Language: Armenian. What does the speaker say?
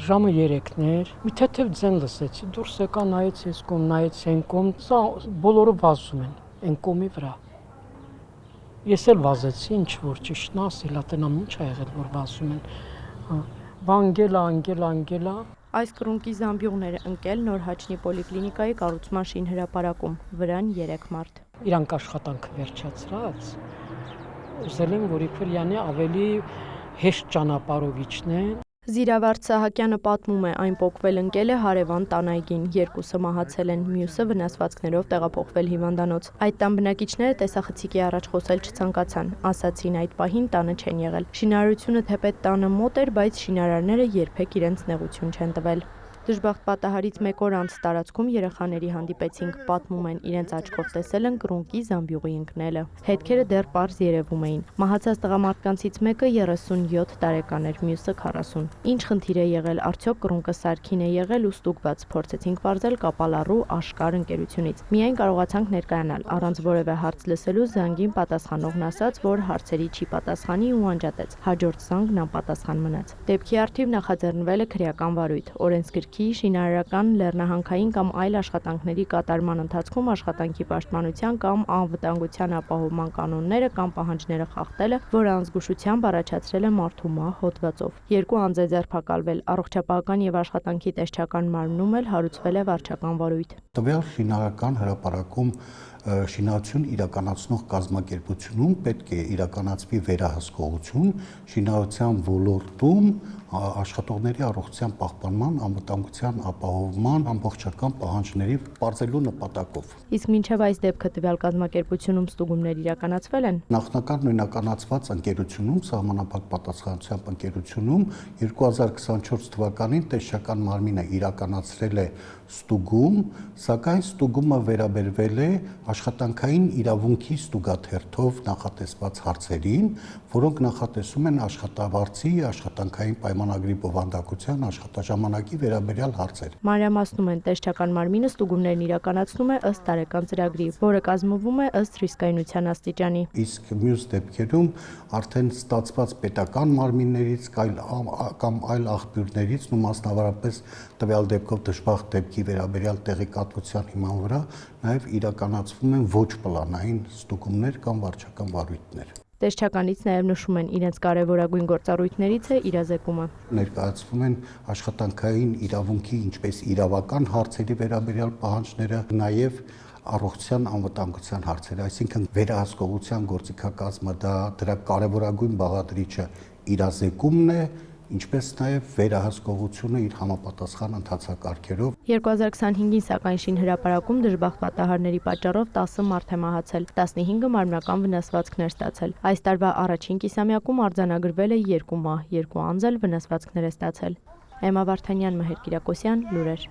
ժամը 3-ն էր, մի թեթև ձեն լսեցի, դուրս եկա, նայեցի այս կողմ, նայեցի այն կողմ, սա բոլորը վազում են այն կողմի վրա։ Ես էլ վազեցի, ինչ որ ճիշտն ասել, ատենամ ինչ ա եղել, որ վազում են։ Անգելա։ Այս կռունկի զամբյուղները ընկել Նոր Հաչնի պոլիկլինիկայի կառուցման շինհրապարակում, վրան 3 մարդ։ Իրանք աշխատանքը վերջացրած, ուզել են, որ իբր յանի ավելի հեշտ ճանապարհով իջնեն։ Զիրավարդ Սահակյանը պատմում է, այն պոկվել ընկել է հարևան տանայգին, 2-ը մահացել են, մյուսը վնասվածքներով տեղափոխվել հիվանդանոց։ Այդ տան բնակիչները տեսախցիկի առաջ խոսել չցանկացան, ասացին այդ պահին տանը չեն եղել։ Շինարարությունը թեպետ տանը մոտ էր, բայց շինարարները երբեք իրենց նեղություն չեն տվել։ Դժբախտ պատահարից 1 օր անց տարածքում երեխաների հանդիպեցինք, պատմում են, իրենց աչքով տեսել են կռունկի զամբյուղի ընկնելը։ Հետքերը դեռ պարզ երևում էին։ Մահացած տղամարդկանցից մեկը 37 տարեկան էր, մյուսը 40։ Ինչ խնդիր է եղել, արդյոք կռունկը սարքին է եղել ու ստուգված, փորձեցինք պարզել Կապալառու Աշկար ընկերությունից։ Միայն կարողացանք ներկայանալ, առանց որևէ հարց լսելու զանգին պատասխանողն ասաց, որ հարցերի չի պատասխանի ու անջատեց։ Հաջորդ զանգն անպատասխան մնաց։ Դեպքի առթիվ նախաձեռնվել է քրեական վարույթ, օրենսգրքի, շինարարական, լեռնահանքային կամ այլ աշխատանքների կատարման ընթացքում աշխատանքի պաշտպանության կամ անվտանգության ապահովման կանոնները կամ պահանջները խախտելը, որը անզգուշությամբ առաջացրել է մարդու մահ հոդվածով։ 2 անձ է ձերբակալվել, առողջապահական եւ աշխատանքի տեսչական մարմնում էլ հարուցվել է վարչական վարույթ։ Տվյալ շինարարական հրապարակում շինարարություն իրականացնող կազմակերպությունում պետք է իրականացվի վերահսկողություն շինարարության ոլորտում աշխատողների առողջության պահպանման, անվտանգության ապահովման ամբողջական պահանջների պարզելու նպատակով։ Իսկ մինչև այս դեպքը տվյալ կազմակերպությունում ստուգումներ իրականացվել են։ Նախնական նույնականացված ընկերությունում, սահմանափակ պատասխանությամբ ընկերությունում 2024 թվականին տեսչական մարմինը իրականացրել է ստուգում, սակայն ստուգումը վերաբերվել է աշխատանքային իրավունքի ստուգաթերթով նախատեսված հարցերին, որոնք նախատեսում են աշխատավարձի, աշխատանքային պայմանագրի բովանդակության, աշխատաժամանակի վերաբերյալ հարցեր։ Մանրամասնում են, տեսչական մարմինը ստուգումներն իրականացնում է ըստ տարեկան ծրագրի, որը կազմվում է ըստ ռիսկայնության աստիճանի։ Իսկ մյուս դեպքերում արդեն ստացված պետական մարմիններից կամ այլ աղբյուրներից ու մասնավորապես տվյալ դեպքով դժբախտ դեպքի վերաբերյալ տեղեկատվության հիման վրա նաև իրականացվում են ոչ պլանային ստուգումներ կամ վարչական վարույթներ։ Տեսչականից նաև նշում են, իրենց կարևորագույն գործառույթներից է իրազեկումը։ Ներկայացվում են աշխատանքային իրավունքի, ինչպես իրավական հարցերի վերաբերյալ պահանջները, նաև առողջության անվտանգության հարցերը, այսինքն վերահսկողության գործիքակազմը դրա կարևորագույն բաղադրիչը իրազեկումն է, ինչպես նաև վերահսկողությունը իր համապատասխան ընթացակարգերով։ 2025-ին սակայն շինհրապարակում դժբախտ պատահարների պատճառով 10 մարդ է մահացել, 15-ը մարմնական վնասվածքներ ստացել։ Այս տարվա առաջին կիսամյակում արձանագրվել է 2 մահ, 2 անձ էլ վնասվածքներ է ստացել։ Էմմա Վարդանյան, Մհեր Կիրակոսյան, լուրեր։